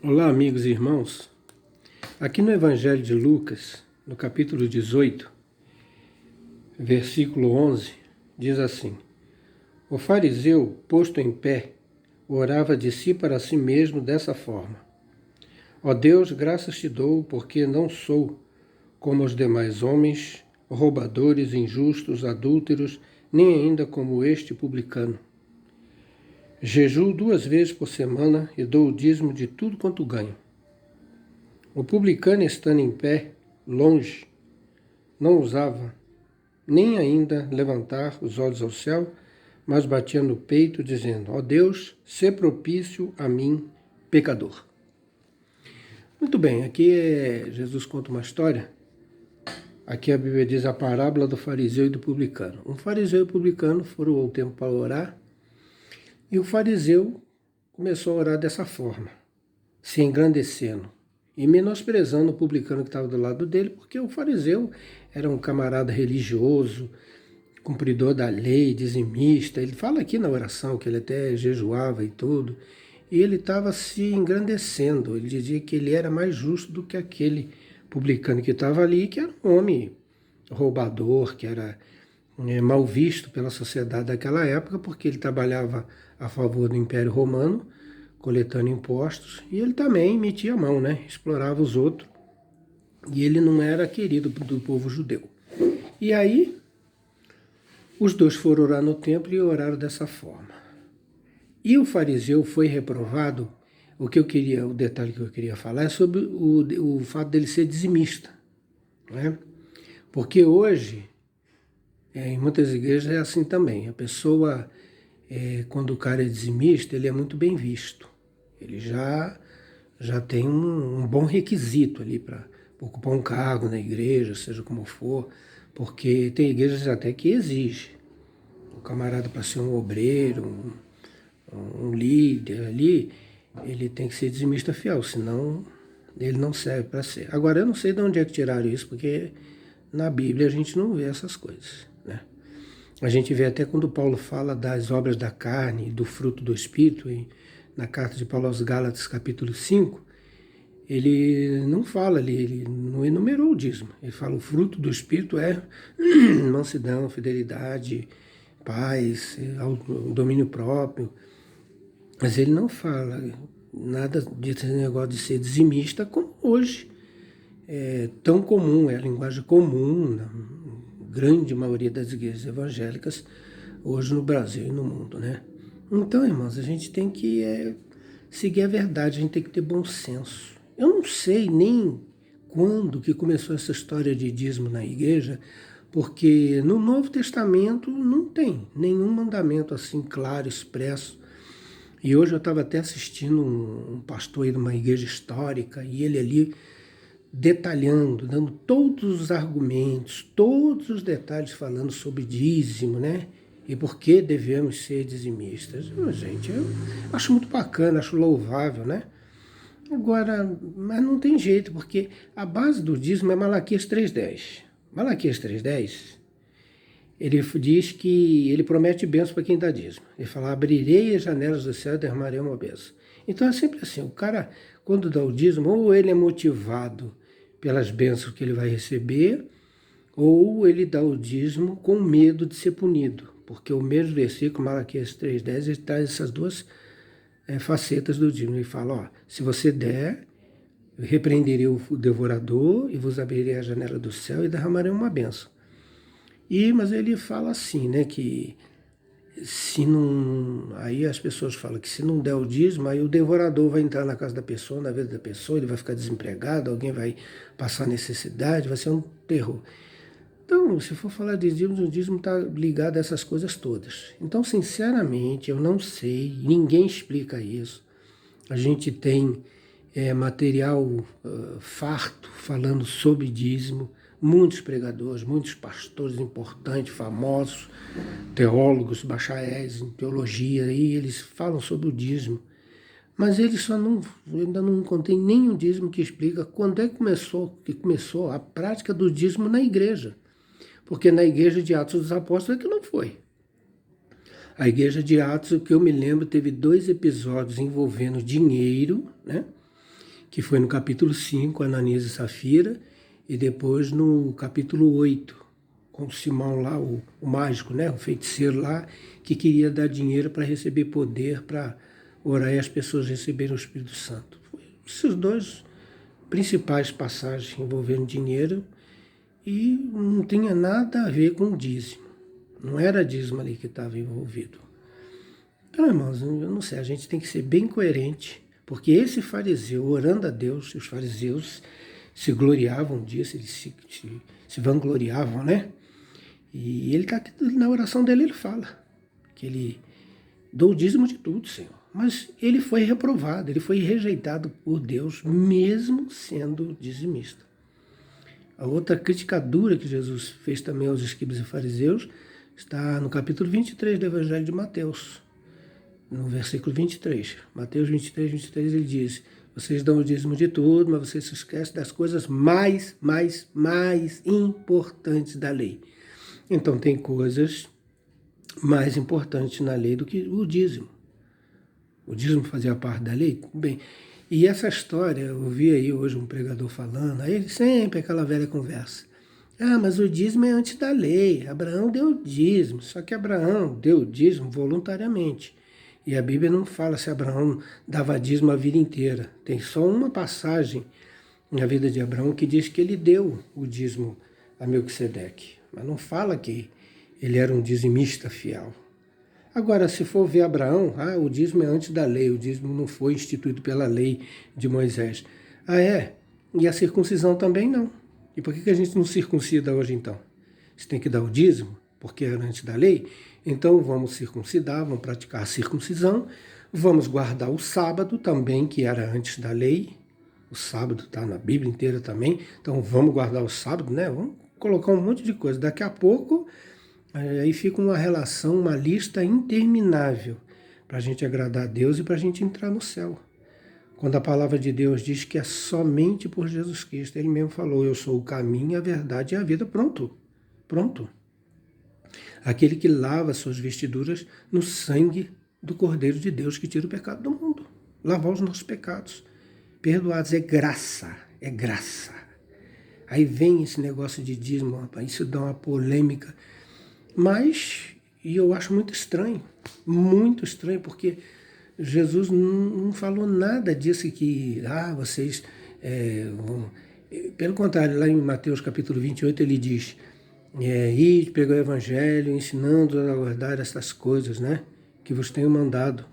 Olá, amigos e irmãos. Aqui no Evangelho de Lucas, no capítulo 18, versículo 11, diz assim: O fariseu, posto em pé, orava de si para si mesmo dessa forma: Ó Deus, graças te dou, porque não sou como os demais homens, roubadores, injustos, adúlteros, nem ainda como este publicano. Jejuo 2 vezes por semana e dou o dízimo de tudo quanto ganho. O publicano, estando em pé, longe, não ousava nem ainda levantar os olhos ao céu, mas batia no peito, dizendo: Ó Deus, sê propício a mim, pecador. Muito bem, aqui Jesus conta uma história. Aqui a Bíblia diz a parábola do fariseu e do publicano. Um fariseu e um publicano foram ao templo para orar, e o fariseu começou a orar dessa forma, se engrandecendo e menosprezando o publicano que estava do lado dele, porque o fariseu era um camarada religioso, cumpridor da lei, dizimista. Ele fala aqui na oração que ele até jejuava e tudo, e ele estava se engrandecendo. Ele dizia que ele era mais justo do que aquele publicano que estava ali, que era um homem roubador, que era mal visto pela sociedade daquela época, porque ele trabalhava a favor do Império Romano, coletando impostos, e ele também metia a mão, né? Explorava os outros, e ele não era querido do povo judeu. E aí, os dois foram orar no templo e oraram dessa forma. E o fariseu foi reprovado. O detalhe que eu queria falar é sobre o fato dele ser dizimista, né? Porque hoje, em muitas igrejas é assim também. A pessoa, quando o cara é dizimista, ele é muito bem visto. Ele já tem um bom requisito ali para ocupar um cargo na igreja, seja como for, porque tem igrejas até que exigem o camarada para ser um obreiro, um líder ali, ele tem que ser dizimista fiel, senão ele não serve para ser. Agora, eu não sei de onde é que tiraram isso, porque na Bíblia a gente não vê essas coisas, né? A gente vê até quando Paulo fala das obras da carne, do fruto do Espírito, na carta de Paulo aos Gálatas, capítulo 5, ele não fala ali, ele não enumerou o dízimo. Ele fala o fruto do Espírito é mansidão, fidelidade, paz, domínio próprio. Mas ele não fala nada desse negócio de ser dizimista, como hoje é tão comum, é a linguagem comum na grande maioria das igrejas evangélicas hoje no Brasil e no mundo, né? Então, irmãos, a gente tem que seguir a verdade, a gente tem que ter bom senso. Eu não sei nem quando que começou essa história de dízimo na igreja, porque no Novo Testamento não tem nenhum mandamento assim claro, expresso. E hoje eu estava até assistindo um pastor aí de uma igreja histórica, e ele ali detalhando, dando todos os argumentos, todos os detalhes falando sobre dízimo, né? E por que devemos ser dizimistas. Gente, eu acho muito bacana, acho louvável, né? Agora, mas não tem jeito, porque a base do dízimo é Malaquias 3,10. Malaquias 3,10, ele diz que ele promete bênção para quem dá dízimo. Ele fala: abrirei as janelas do céu e derramarei uma bênção. Então é sempre assim, o cara, quando dá o dízimo, ou ele é motivado pelas bênçãos que ele vai receber, ou ele dá o dízimo com medo de ser punido. Porque o mesmo versículo, Malaquias 3,10, ele traz essas duas facetas do dízimo. Ele fala: ó, se você der, repreenderei o devorador e vos abrirei a janela do céu e derramarei uma bênção. Mas ele fala assim, né, que se não... Aí as pessoas falam que se não der o dízimo, aí o devorador vai entrar na casa da pessoa, na vida da pessoa, ele vai ficar desempregado, alguém vai passar necessidade, vai ser um terror. Então, se for falar de dízimo, o dízimo está ligado a essas coisas todas. Então, sinceramente, eu não sei, ninguém explica isso. A gente tem material farto falando sobre dízimo, muitos pregadores, muitos pastores importantes, famosos, teólogos, bacharéis em teologia, aí eles falam sobre o dízimo. Mas eles ainda não encontrei nenhum dízimo que explica quando é que começou a prática do dízimo na igreja. Porque na igreja de Atos dos Apóstolos é que não foi. A igreja de Atos, o que eu me lembro, teve 2 episódios envolvendo dinheiro, né? que foi no capítulo 5, Ananias e Safira, e depois no capítulo 8, com Simão lá, o mágico, né, o feiticeiro lá, que queria dar dinheiro para receber poder, para orar e as pessoas receberem o Espírito Santo. Esses dois principais passagens envolvendo dinheiro, e não tinha nada a ver com dízimo. Não era dízimo ali que estava envolvido. Então, irmãos, eu não sei, a gente tem que ser bem coerente, porque esse fariseu, orando a Deus, os fariseus se gloriavam disso, eles se vangloriavam, né? E ele está aqui, na oração dele, ele fala que ele dou o dízimo de tudo, Senhor. Mas ele foi reprovado, ele foi rejeitado por Deus, mesmo sendo dizimista. A outra crítica dura que Jesus fez também aos escribas e fariseus está no capítulo 23 do Evangelho de Mateus, no versículo 23. Mateus 23, 23, ele diz: vocês dão o dízimo de tudo, mas vocês se esquecem das coisas mais importantes da lei. Então tem coisas mais importantes na lei do que o dízimo. O dízimo fazia parte da lei? Bem, e essa história, eu ouvi aí hoje um pregador falando, aí sempre aquela velha conversa. Ah, mas o dízimo é antes da lei, Abraão deu o dízimo, só que Abraão deu o dízimo voluntariamente. E a Bíblia não fala se Abraão dava dízimo a vida inteira. Tem só uma passagem na vida de Abraão que diz que ele deu o dízimo a Melquisedeque, mas não fala que ele era um dizimista fiel. Agora, se for ver Abraão, o dízimo é antes da lei, o dízimo não foi instituído pela lei de Moisés. Ah, é? E a circuncisão também não. E por que a gente não circuncida hoje então? Você tem que dar o dízimo, porque era antes da lei? Então vamos circuncidar, vamos praticar a circuncisão, vamos guardar o sábado também, que era antes da lei. O sábado está na Bíblia inteira também, então vamos guardar o sábado, né? Vamos colocar um monte de coisa. Daqui a pouco, aí fica uma relação, uma lista interminável para a gente agradar a Deus e para a gente entrar no céu. Quando a palavra de Deus diz que é somente por Jesus Cristo, ele mesmo falou, eu sou o caminho, a verdade e a vida, pronto. Aquele que lava suas vestiduras no sangue do Cordeiro de Deus que tira o pecado do mundo. Lavar os nossos pecados. Perdoados, é graça. Aí vem esse negócio de dízimo, rapaz, isso dá uma polêmica. Mas, e eu acho muito estranho, porque Jesus não falou nada disso que, vocês vão... Pelo contrário, lá em Mateus capítulo 28 ele diz, ide, pega o evangelho, ensinando a guardar essas coisas, né, que vos tenho mandado.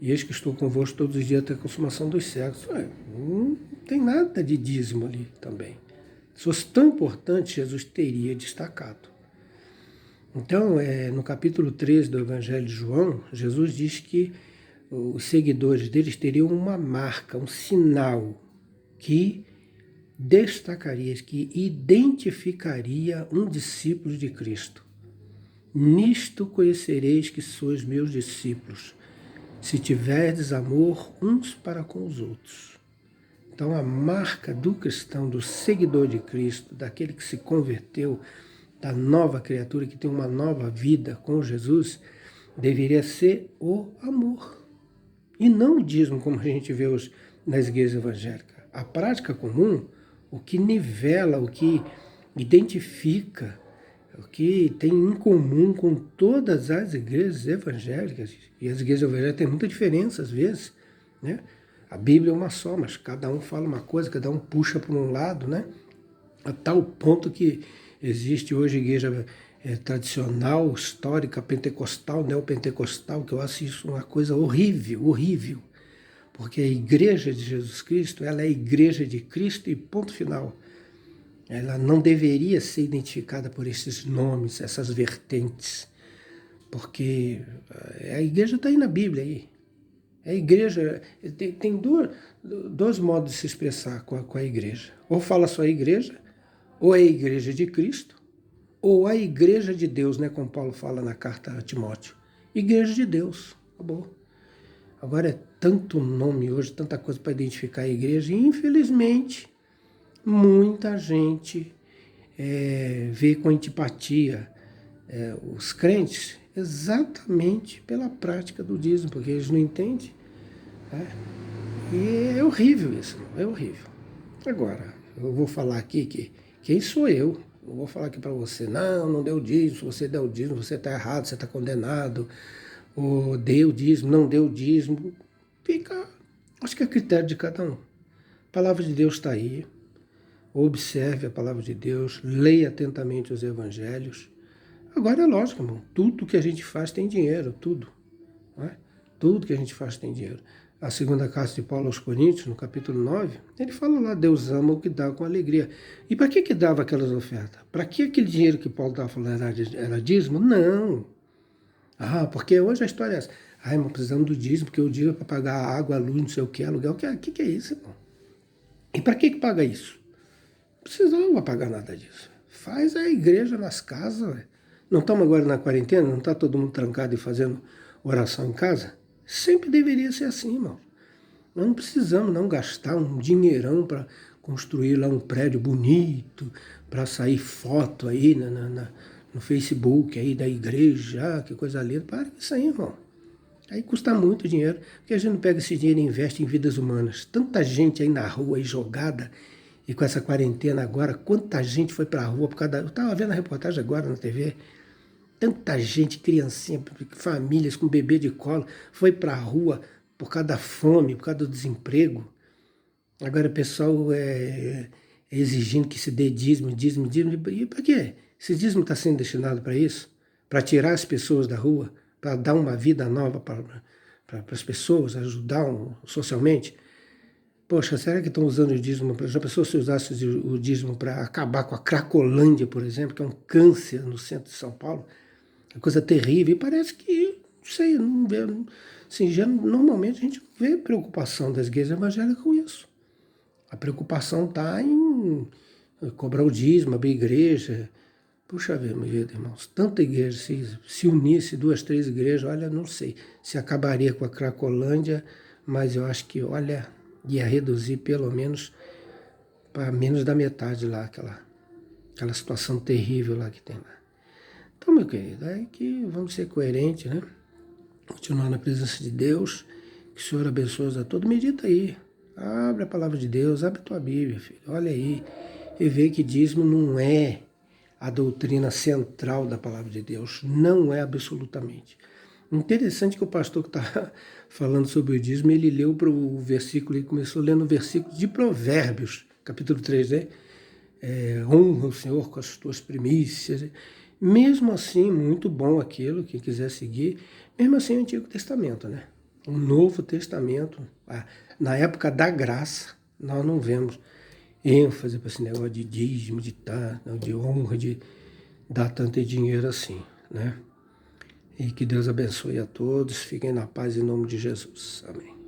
E eis que estou convosco todos os dias até a consumação dos séculos. Não tem nada de dízimo ali também. Se fosse tão importante, Jesus teria destacado. Então, no capítulo 13 do Evangelho de João, Jesus diz que os seguidores deles teriam uma marca, um sinal que destacaria, que identificaria um discípulo de Cristo. Nisto conhecereis que sois meus discípulos, se tiverdes amor uns para com os outros. Então a marca do cristão, do seguidor de Cristo, daquele que se converteu, da nova criatura que tem uma nova vida com Jesus, deveria ser o amor. E não o dízimo, como a gente vê hoje nas igrejas evangélicas. A prática comum, o que nivela, o que identifica, o que tem em comum com todas as igrejas evangélicas, e as igrejas evangélicas têm muita diferença às vezes, né? A Bíblia é uma só, mas cada um fala uma coisa, cada um puxa por um lado, né? A tal ponto que existe hoje igreja tradicional, histórica, pentecostal, neopentecostal, que eu acho isso uma coisa horrível. Porque a igreja de Jesus Cristo, ela é a igreja de Cristo e ponto final. Ela não deveria ser identificada por esses nomes, essas vertentes. Porque a igreja está aí na Bíblia. Aí. A igreja tem dois modos de se expressar com a igreja. Ou fala só a igreja, ou é a igreja de Cristo, ou a igreja de Deus, né, como Paulo fala na carta a Timóteo. Igreja de Deus, acabou. Agora é tanto nome hoje, tanta coisa para identificar a igreja, e infelizmente muita gente vê com antipatia os crentes exatamente pela prática do dízimo, porque eles não entendem. E horrível isso, é horrível. Agora, eu vou falar aqui que quem sou eu? Não vou falar aqui para você, não deu dízimo, se você deu dízimo, você está errado, você está condenado, ou deu dízimo, não deu dízimo. Fica, acho que é critério de cada um. A palavra de Deus está aí, observe a palavra de Deus, leia atentamente os evangelhos. Agora é lógico, irmão, tudo que a gente faz tem dinheiro, tudo. Não é? Tudo que a gente faz tem dinheiro. A segunda carta de Paulo aos Coríntios, no capítulo 9, ele fala lá, Deus ama o que dá com alegria. E para que dava aquelas ofertas? Para que aquele dinheiro que Paulo estava falando era dízimo? Não. Porque hoje a história é essa. Irmão, precisamos do dízimo, porque o dízimo é para pagar a água, a luz, não sei o que, aluguel. O que é isso, irmão? E para que paga isso? Não precisava pagar nada disso. Faz a igreja nas casas. Ué. Não estamos agora na quarentena? Não está todo mundo trancado e fazendo oração em casa? Sempre deveria ser assim, irmão. Nós não precisamos não gastar um dinheirão para construir lá um prédio bonito, para sair foto aí no Facebook aí da igreja, que coisa linda. Para com isso aí, irmão. Aí custa muito dinheiro, porque a gente não pega esse dinheiro e investe em vidas humanas. Tanta gente aí na rua aí jogada, e com essa quarentena agora, quanta gente foi para a rua por causa da... Eu estava vendo a reportagem agora na TV, tanta gente, criancinha, famílias com bebê de colo, foi para a rua por causa da fome, por causa do desemprego. Agora o pessoal exigindo que se dê dízimo. E para quê? Esse dízimo está sendo destinado para isso? Para tirar as pessoas da rua? Para dar uma vida nova para as pessoas, ajudar socialmente? Poxa, será que estão usando o dízimo? Já pensou se usasse o dízimo para acabar com a Cracolândia, por exemplo, que é um câncer no centro de São Paulo? É uma coisa terrível. E parece que, não sei, não vê, assim, normalmente a gente não vê preocupação das igrejas evangélicas com isso. A preocupação está em cobrar o dízimo, abrir igreja. Puxa vida, irmãos, tanta igreja, se unisse 2, 3 igrejas, olha, não sei se acabaria com a Cracolândia, mas eu acho que, olha, ia reduzir pelo menos para menos da metade lá, aquela situação terrível lá que tem lá. Então, meu querido, é que vamos ser coerentes, né? Continuar na presença de Deus, que o Senhor abençoe a todos. Medita aí, abre a palavra de Deus, abre a tua Bíblia, filho, olha aí, e vê que dízimo não é a doutrina central da palavra de Deus, não é absolutamente. Interessante que o pastor que está falando sobre o dízimo, ele leu para o versículo, ele começou lendo o versículo de Provérbios, capítulo 3, né? Honra o Senhor com as tuas primícias. Mesmo assim, muito bom aquilo, quem quiser seguir, mesmo assim o Antigo Testamento, né? O Novo Testamento, na época da graça, nós não vemos ênfase para esse negócio de dízimo, de honra, de dar tanto dinheiro assim, né? E que Deus abençoe a todos, fiquem na paz em nome de Jesus. Amém.